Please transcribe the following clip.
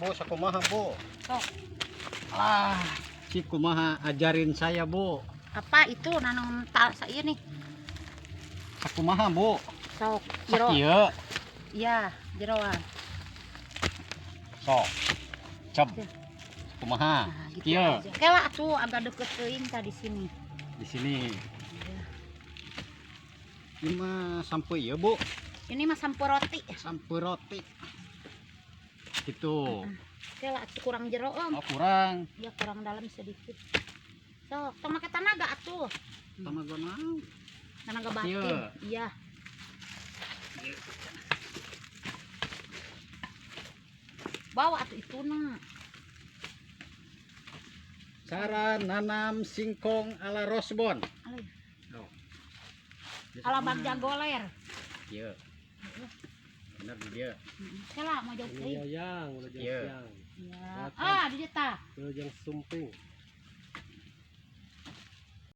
Bu, sakumaha Bu. Sok. Si kumaha ajarin saya Bu. Apa itu nanam tak saya nih? Sakumaha Bu. Sok. Jero. Sakieu. Iya, jeroan. Sok. Cep. Kumaha? Nah, gitu Kieu. aja. Kela tuh agak deket teuing tadi sini. Di sini. Iya. Ini mah sampai ya Bu. Ini mah sampo roti. Sampai roti. Itu. Kela tuh kurang jero om. Oh, kurang. Ya kurang dalam sedikit. Sok, tong make tanaga atuh. Tanaga naon? Tanaga batin. Iya. Bawa atuh itu na. Cara nanam singkong ala Rosbon. Alih. Oh. Ala bagja goler. Iya. Benar dia. Kela mau jauh teuing. Yang, udah Iya. yang. Iya. Ah, di eta. Udah yang sumping.